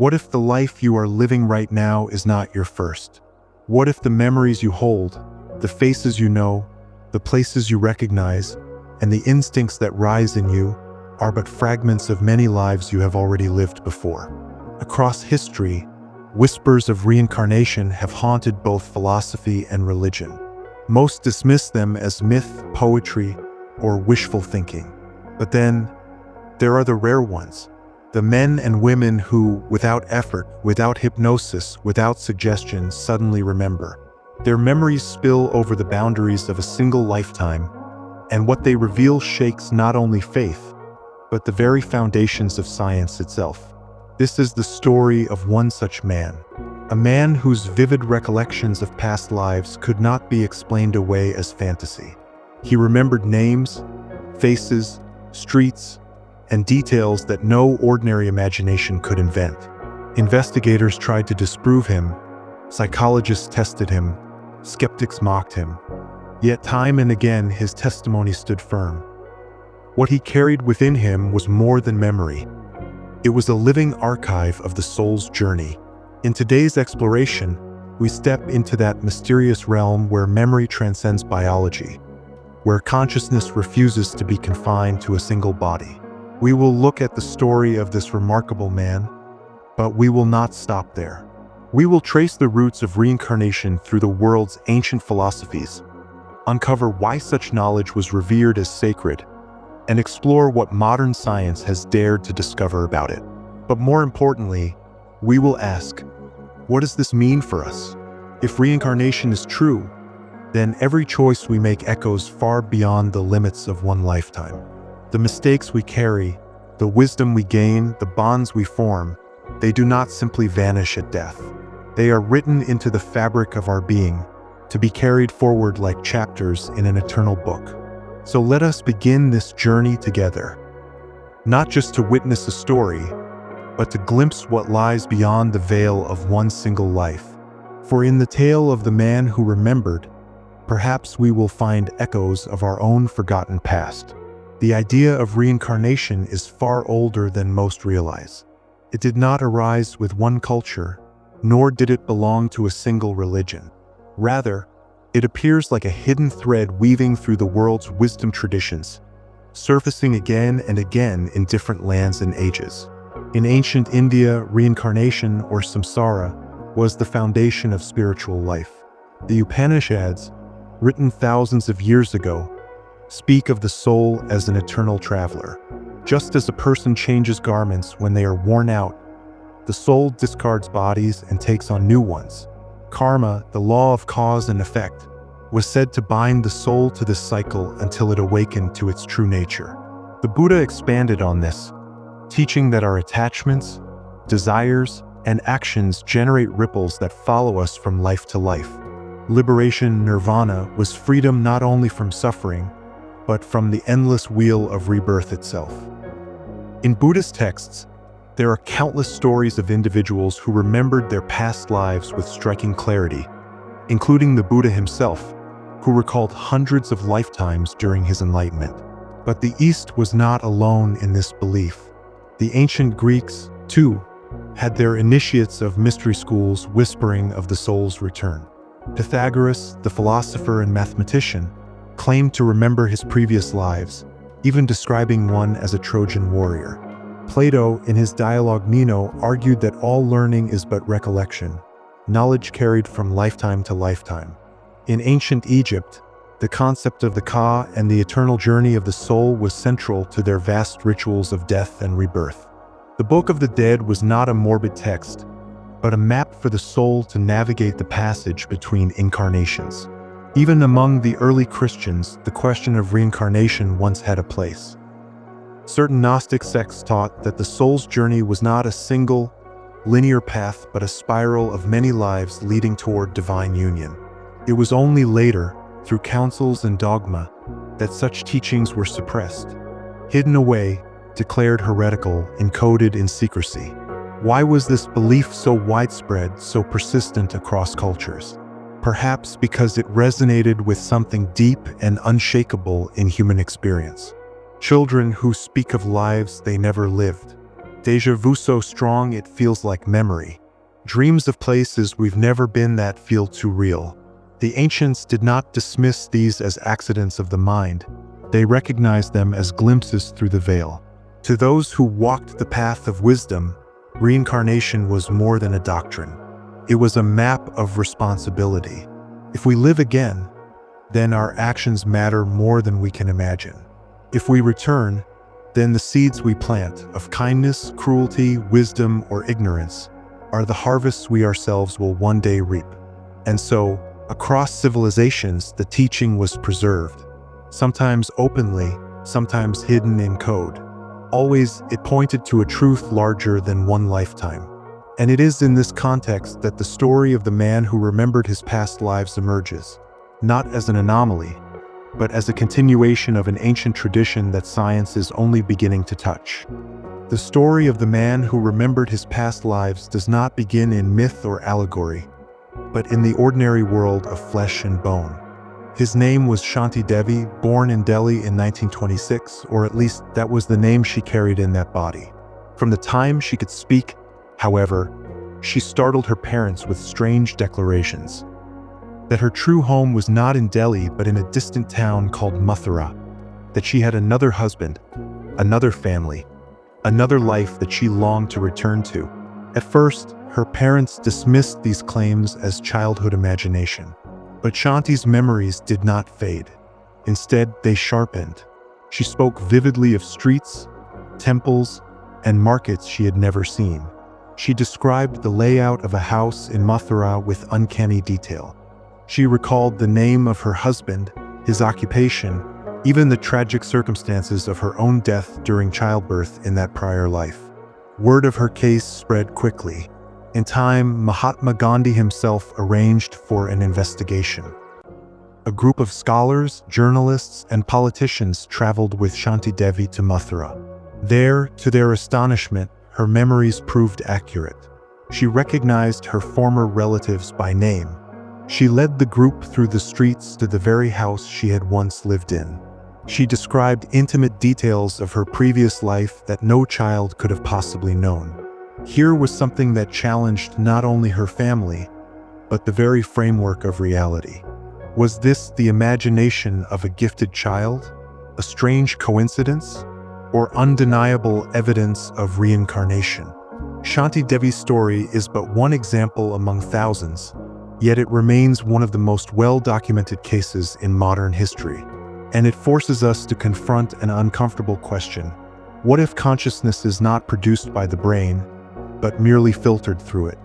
What if the life you are living right now is not your first? What if the memories you hold, the faces you know, the places you recognize, and the instincts that rise in you are but fragments of many lives you have already lived before? Across history, whispers of reincarnation have haunted both philosophy and religion. Most dismiss them as myth, poetry, or wishful thinking. But then, there are the rare ones. The men and women who, without effort, without hypnosis, without suggestion, suddenly remember. Their memories spill over the boundaries of a single lifetime, and what they reveal shakes not only faith, but the very foundations of science itself. This is the story of one such man, a man whose vivid recollections of past lives could not be explained away as fantasy. He remembered names, faces, streets, and details that no ordinary imagination could invent. Investigators tried to disprove him, psychologists tested him, skeptics mocked him. Yet time and again his testimony stood firm. What he carried within him was more than memory. It was a living archive of the soul's journey. In today's exploration, we step into that mysterious realm where memory transcends biology, where consciousness refuses to be confined to a single body. We will look at the story of this remarkable man, but we will not stop there. We will trace the roots of reincarnation through the world's ancient philosophies, uncover why such knowledge was revered as sacred, and explore what modern science has dared to discover about it. But more importantly, we will ask, what does this mean for us? If reincarnation is true, then every choice we make echoes far beyond the limits of one lifetime. The mistakes we carry, the wisdom we gain, the bonds we form, they do not simply vanish at death. They are written into the fabric of our being, to be carried forward like chapters in an eternal book. So let us begin this journey together, not just to witness a story, but to glimpse what lies beyond the veil of one single life. For in the tale of the man who remembered, perhaps we will find echoes of our own forgotten past. The idea of reincarnation is far older than most realize. It did not arise with one culture, nor did it belong to a single religion. Rather, it appears like a hidden thread weaving through the world's wisdom traditions, surfacing again and again in different lands and ages. In ancient India, reincarnation, or samsara, was the foundation of spiritual life. The Upanishads, written thousands of years ago, speak of the soul as an eternal traveler. Just as a person changes garments when they are worn out, the soul discards bodies and takes on new ones. Karma, the law of cause and effect, was said to bind the soul to this cycle until it awakened to its true nature. The Buddha expanded on this, teaching that our attachments, desires, and actions generate ripples that follow us from life to life. Liberation, nirvana, was freedom not only from suffering, but from the endless wheel of rebirth itself. In Buddhist texts, there are countless stories of individuals who remembered their past lives with striking clarity, including the Buddha himself, who recalled hundreds of lifetimes during his enlightenment. But the East was not alone in this belief. The ancient Greeks, too, had their initiates of mystery schools whispering of the soul's return. Pythagoras, the philosopher and mathematician, claimed to remember his previous lives, even describing one as a Trojan warrior. Plato, in his dialogue Meno, argued that all learning is but recollection, knowledge carried from lifetime to lifetime. In ancient Egypt, the concept of the Ka and the eternal journey of the soul was central to their vast rituals of death and rebirth. The Book of the Dead was not a morbid text, but a map for the soul to navigate the passage between incarnations. Even among the early Christians, the question of reincarnation once had a place. Certain Gnostic sects taught that the soul's journey was not a single, linear path, but a spiral of many lives leading toward divine union. It was only later, through councils and dogma, that such teachings were suppressed, hidden away, declared heretical, encoded in secrecy. Why was this belief so widespread, so persistent across cultures? Perhaps because it resonated with something deep and unshakable in human experience. Children who speak of lives they never lived, Deja vu so strong it feels like memory. Dreams of places we've never been that feel too real. The ancients did not dismiss these as accidents of the mind. They recognized them as glimpses through the veil. To those who walked the path of wisdom, reincarnation was more than a doctrine. It was a map of responsibility. If we live again, then our actions matter more than we can imagine. If we return, then the seeds we plant of kindness, cruelty, wisdom, or ignorance are the harvests we ourselves will one day reap. And so, across civilizations, the teaching was preserved, sometimes openly, sometimes hidden in code. Always, it pointed to a truth larger than one lifetime. And it is in this context that the story of the man who remembered his past lives emerges, not as an anomaly, but as a continuation of an ancient tradition that science is only beginning to touch. The story of the man who remembered his past lives does not begin in myth or allegory, but in the ordinary world of flesh and bone. His name was Shanti Devi, born in Delhi in 1926, or at least that was the name she carried in that body. From the time she could speak, however, she startled her parents with strange declarations. That her true home was not in Delhi but in a distant town called Mathura. That she had another husband, another family, another life that she longed to return to. At first, her parents dismissed these claims as childhood imagination. But Shanti's memories did not fade. Instead, they sharpened. She spoke vividly of streets, temples, and markets she had never seen. She described the layout of a house in Mathura with uncanny detail. She recalled the name of her husband, his occupation, even the tragic circumstances of her own death during childbirth in that prior life. Word of her case spread quickly. In time, Mahatma Gandhi himself arranged for an investigation. A group of scholars, journalists, and politicians traveled with Shanti Devi to Mathura. There, to their astonishment, her memories proved accurate. She recognized her former relatives by name. She led the group through the streets to the very house she had once lived in. She described intimate details of her previous life that no child could have possibly known. Here was something that challenged not only her family, but the very framework of reality. Was this the imagination of a gifted child, a strange coincidence, or undeniable evidence of reincarnation? Shanti Devi's story is but one example among thousands, yet it remains one of the most well-documented cases in modern history. And it forces us to confront an uncomfortable question. What if consciousness is not produced by the brain, but merely filtered through it?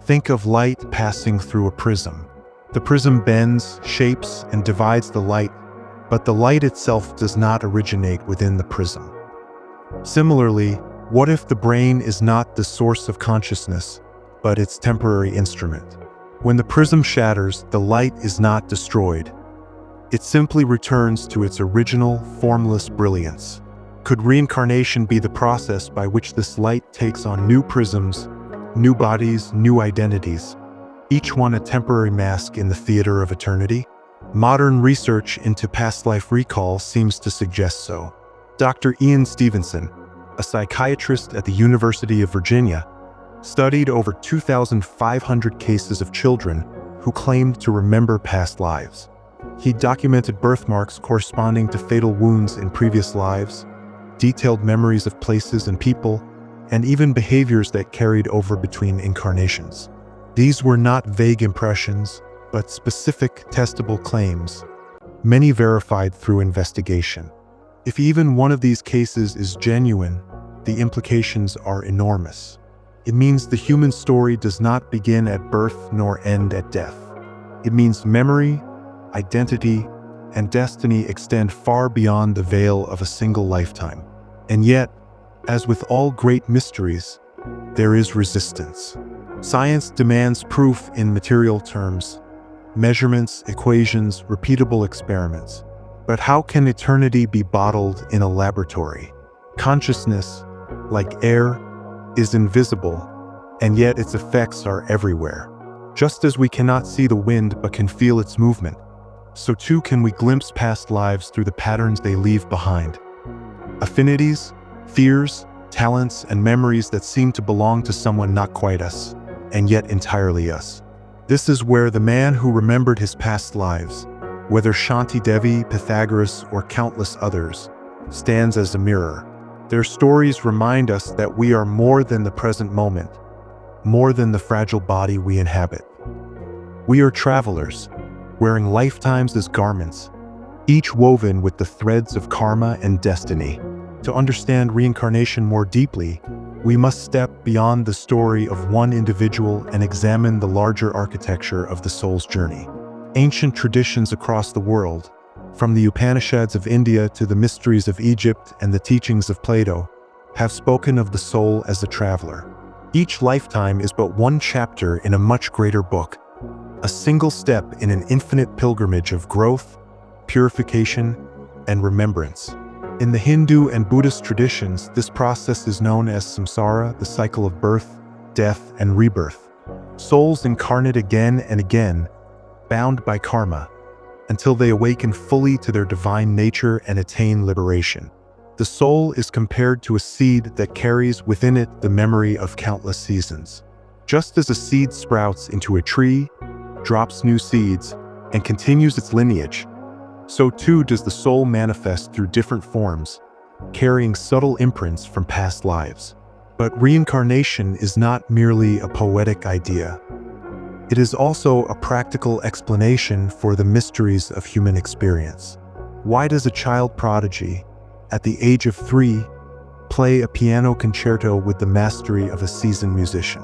Think of light passing through a prism. The prism bends, shapes, and divides the light, but the light itself does not originate within the prism. Similarly, what if the brain is not the source of consciousness, but its temporary instrument? When the prism shatters, the light is not destroyed. It simply returns to its original, formless brilliance. Could reincarnation be the process by which this light takes on new prisms, new bodies, new identities, each one a temporary mask in the theater of eternity? Modern research into past life recall seems to suggest so. Dr. Ian Stevenson, a psychiatrist at the University of Virginia, studied over 2,500 cases of children who claimed to remember past lives. He documented birthmarks corresponding to fatal wounds in previous lives, detailed memories of places and people, and even behaviors that carried over between incarnations. These were not vague impressions, but specific, testable claims, many verified through investigation. If even one of these cases is genuine, the implications are enormous. It means the human story does not begin at birth nor end at death. It means memory, identity, and destiny extend far beyond the veil of a single lifetime. And yet, as with all great mysteries, there is resistance. Science demands proof in material terms, measurements, equations, repeatable experiments. But how can eternity be bottled in a laboratory? Consciousness, like air, is invisible, and yet its effects are everywhere. Just as we cannot see the wind but can feel its movement, so too can we glimpse past lives through the patterns they leave behind. Affinities, fears, talents, and memories that seem to belong to someone not quite us, and yet entirely us. This is where the man who remembered his past lives, whether Shanti Devi, Pythagoras, or countless others, stands as a mirror. Their stories remind us that we are more than the present moment, more than the fragile body we inhabit. We are travelers, wearing lifetimes as garments, each woven with the threads of karma and destiny. To understand reincarnation more deeply, we must step beyond the story of one individual and examine the larger architecture of the soul's journey. Ancient traditions across the world, from the Upanishads of India to the mysteries of Egypt and the teachings of Plato, have spoken of the soul as a traveler. Each lifetime is but one chapter in a much greater book, a single step in an infinite pilgrimage of growth, purification, and remembrance. In the Hindu and Buddhist traditions, this process is known as samsara, the cycle of birth, death, and rebirth. Souls incarnate again and again, bound by karma, until they awaken fully to their divine nature and attain liberation. The soul is compared to a seed that carries within it the memory of countless seasons. Just as a seed sprouts into a tree, drops new seeds, and continues its lineage, so too does the soul manifest through different forms, carrying subtle imprints from past lives. But reincarnation is not merely a poetic idea. It is also a practical explanation for the mysteries of human experience. Why does a child prodigy, at the age of 3, play a piano concerto with the mastery of a seasoned musician?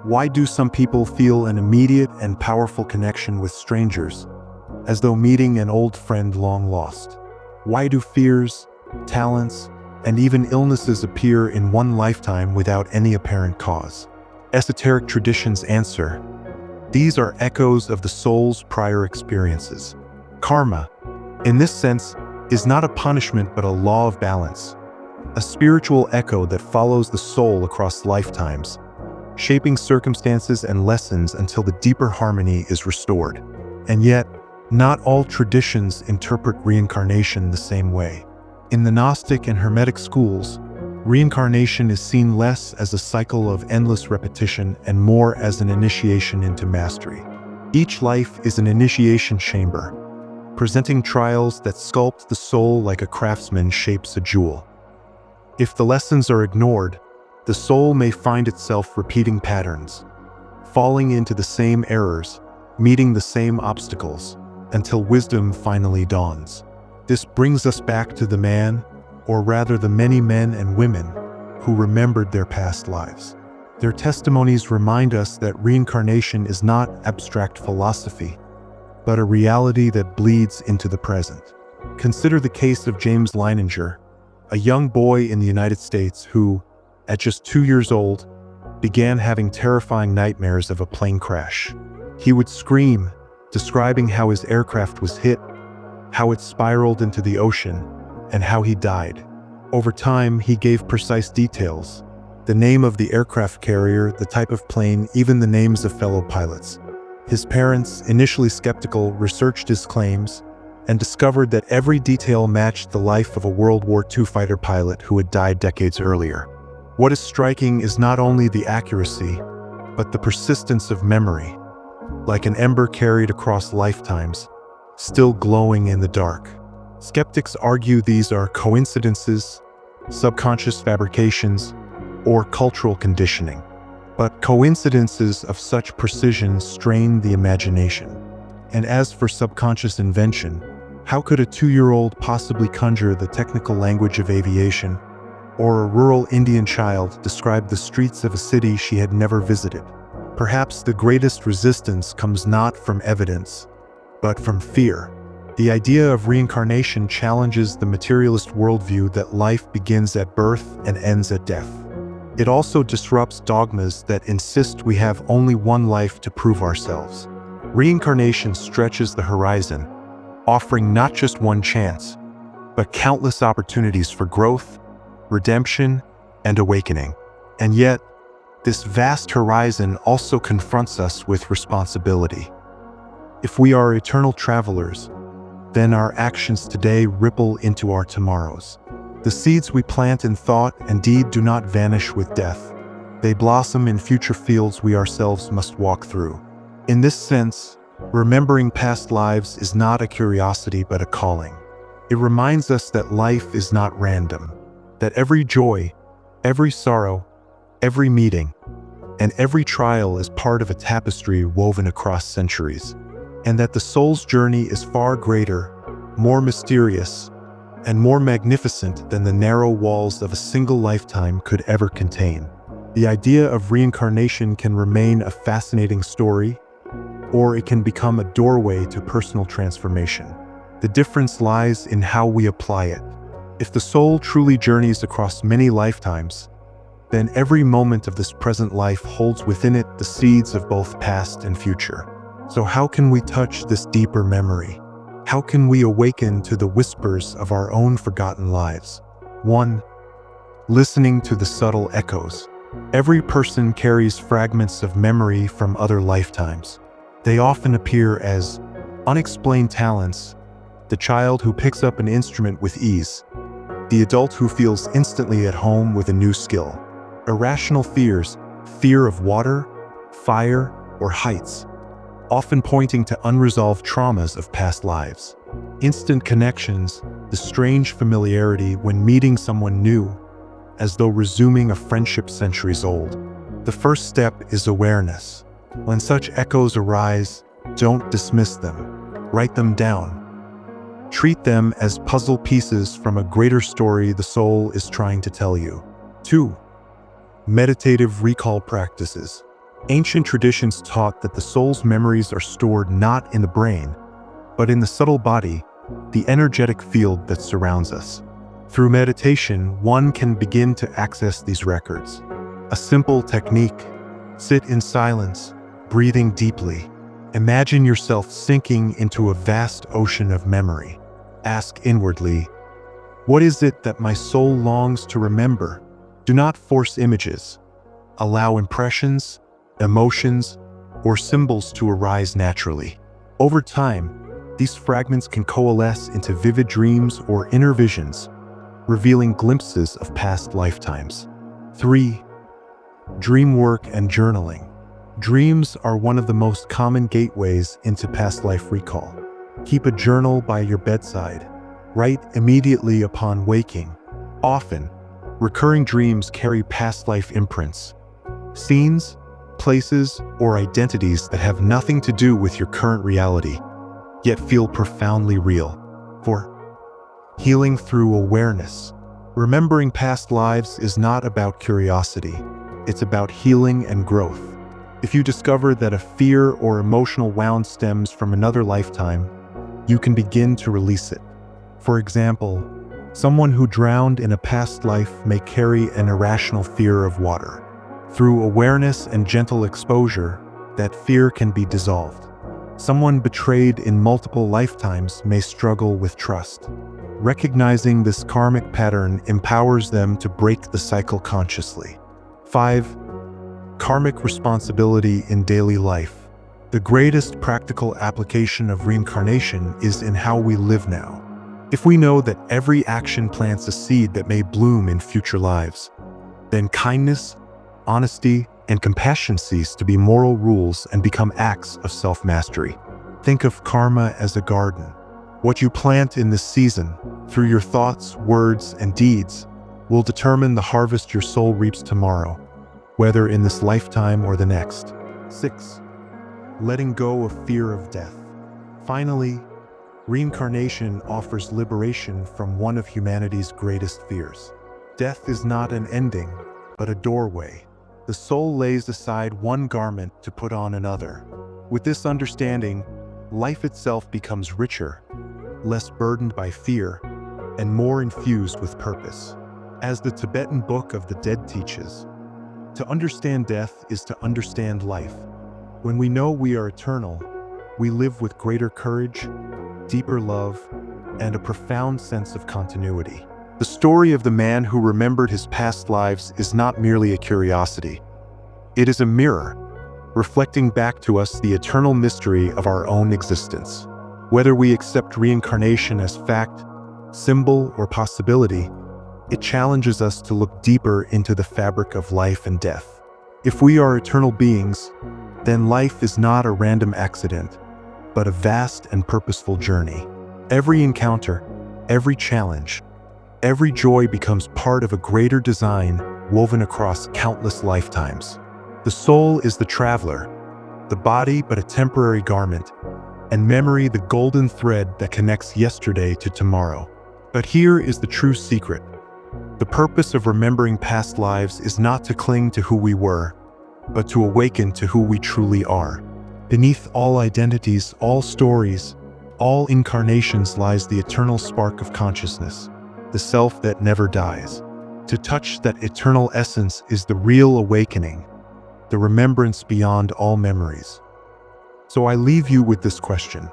Why do some people feel an immediate and powerful connection with strangers, as though meeting an old friend long lost? Why do fears, talents, and even illnesses appear in one lifetime without any apparent cause? Esoteric traditions answer, these are echoes of the soul's prior experiences. Karma, in this sense, is not a punishment but a law of balance, a spiritual echo that follows the soul across lifetimes, shaping circumstances and lessons until the deeper harmony is restored. And yet, not all traditions interpret reincarnation the same way. In the Gnostic and Hermetic schools, reincarnation is seen less as a cycle of endless repetition and more as an initiation into mastery. Each life is an initiation chamber, presenting trials that sculpt the soul like a craftsman shapes a jewel. If the lessons are ignored, the soul may find itself repeating patterns, falling into the same errors, meeting the same obstacles, until wisdom finally dawns. This brings us back to the man, or rather the many men and women, who remembered their past lives. Their testimonies remind us that reincarnation is not abstract philosophy, but a reality that bleeds into the present. Consider the case of James Leininger, a young boy in the United States who, at just 2 years old, began having terrifying nightmares of a plane crash. He would scream, describing how his aircraft was hit, how it spiraled into the ocean, and how he died. Over time, he gave precise details: the name of the aircraft carrier, the type of plane, even the names of fellow pilots. His parents, initially skeptical, researched his claims and discovered that every detail matched the life of a World War II fighter pilot who had died decades earlier. What is striking is not only the accuracy, but the persistence of memory, like an ember carried across lifetimes, still glowing in the dark. Skeptics argue these are coincidences, subconscious fabrications, or cultural conditioning. But coincidences of such precision strain the imagination. And as for subconscious invention, how could a 2-year-old possibly conjure the technical language of aviation, or a rural Indian child describe the streets of a city she had never visited? Perhaps the greatest resistance comes not from evidence, but from fear. The idea of reincarnation challenges the materialist worldview that life begins at birth and ends at death. It also disrupts dogmas that insist we have only one life to prove ourselves. Reincarnation stretches the horizon, offering not just one chance, but countless opportunities for growth, redemption, and awakening. And yet, this vast horizon also confronts us with responsibility. If we are eternal travelers, then our actions today ripple into our tomorrows. The seeds we plant in thought and deed do not vanish with death. They blossom in future fields we ourselves must walk through. In this sense, remembering past lives is not a curiosity but a calling. It reminds us that life is not random, that every joy, every sorrow, every meeting, and every trial is part of a tapestry woven across centuries, and that the soul's journey is far greater, more mysterious, and more magnificent than the narrow walls of a single lifetime could ever contain. The idea of reincarnation can remain a fascinating story, or it can become a doorway to personal transformation. The difference lies in how we apply it. If the soul truly journeys across many lifetimes, then every moment of this present life holds within it the seeds of both past and future. So how can we touch this deeper memory? How can we awaken to the whispers of our own forgotten lives? 1. Listening to the subtle echoes. Every person carries fragments of memory from other lifetimes. They often appear as unexplained talents, the child who picks up an instrument with ease, the adult who feels instantly at home with a new skill, irrational fears, fear of water, fire, or heights, often pointing to unresolved traumas of past lives. Instant connections, the strange familiarity when meeting someone new, as though resuming a friendship centuries old. The first step is awareness. When such echoes arise, don't dismiss them. Write them down. Treat them as puzzle pieces from a greater story the soul is trying to tell you. 2. Meditative recall practices. Ancient traditions taught that the soul's memories are stored not in the brain, but in the subtle body, the energetic field that surrounds us. Through meditation, one can begin to access these records. A simple technique: sit in silence, breathing deeply. Imagine yourself sinking into a vast ocean of memory. Ask inwardly, what is it that my soul longs to remember? Do not force images. Allow impressions, emotions, or symbols to arise naturally. Over time, these fragments can coalesce into vivid dreams or inner visions, revealing glimpses of past lifetimes. 3. Dream work and journaling. Dreams are one of the most common gateways into past life recall. Keep a journal by your bedside. Write immediately upon waking. Often, recurring dreams carry past life imprints, scenes, places, or identities that have nothing to do with your current reality, yet feel profoundly real. 4. Healing through awareness. Remembering past lives is not about curiosity. It's about healing and growth. If you discover that a fear or emotional wound stems from another lifetime, you can begin to release it. For example, someone who drowned in a past life may carry an irrational fear of water. Through awareness and gentle exposure, that fear can be dissolved. Someone betrayed in multiple lifetimes may struggle with trust. Recognizing this karmic pattern empowers them to break the cycle consciously. 5. Karmic responsibility in daily life. The greatest practical application of reincarnation is in how we live now. If we know that every action plants a seed that may bloom in future lives, then kindness, honesty, and compassion cease to be moral rules and become acts of self-mastery. Think of karma as a garden. What you plant in this season, through your thoughts, words, and deeds, will determine the harvest your soul reaps tomorrow, whether in this lifetime or the next. 6. Letting go of fear of death. Finally, reincarnation offers liberation from one of humanity's greatest fears. Death is not an ending, but a doorway. The soul lays aside one garment to put on another. With this understanding, life itself becomes richer, less burdened by fear, and more infused with purpose. As the Tibetan Book of the Dead teaches, to understand death is to understand life. When we know we are eternal, we live with greater courage, deeper love, and a profound sense of continuity. The story of the man who remembered his past lives is not merely a curiosity. It is a mirror, reflecting back to us the eternal mystery of our own existence. Whether we accept reincarnation as fact, symbol, or possibility, It challenges us to look deeper into the fabric of life and death. If we are eternal beings, then life is not a random accident, but a vast and purposeful journey. Every encounter, every challenge, every joy becomes part of a greater design woven across countless lifetimes. The soul is the traveler, the body but a temporary garment, and memory the golden thread that connects yesterday to tomorrow. But here is the true secret. The purpose of remembering past lives is not to cling to who we were, but to awaken to who we truly are. Beneath all identities, all stories, all incarnations lies the eternal spark of consciousness, the self that never dies. To touch that eternal essence is the real awakening, the remembrance beyond all memories. So I leave you with this question.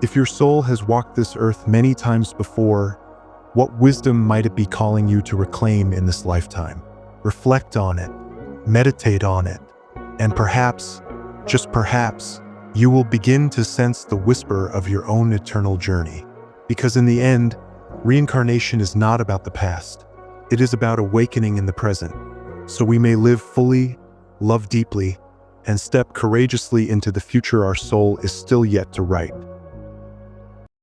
If your soul has walked this earth many times before, what wisdom might it be calling you to reclaim in this lifetime? Reflect on it, meditate on it, and perhaps, just perhaps, you will begin to sense the whisper of your own eternal journey. Because in the end, reincarnation is not about the past. It is about awakening in the present, so we may live fully, love deeply, and step courageously into the future our soul is still yet to write.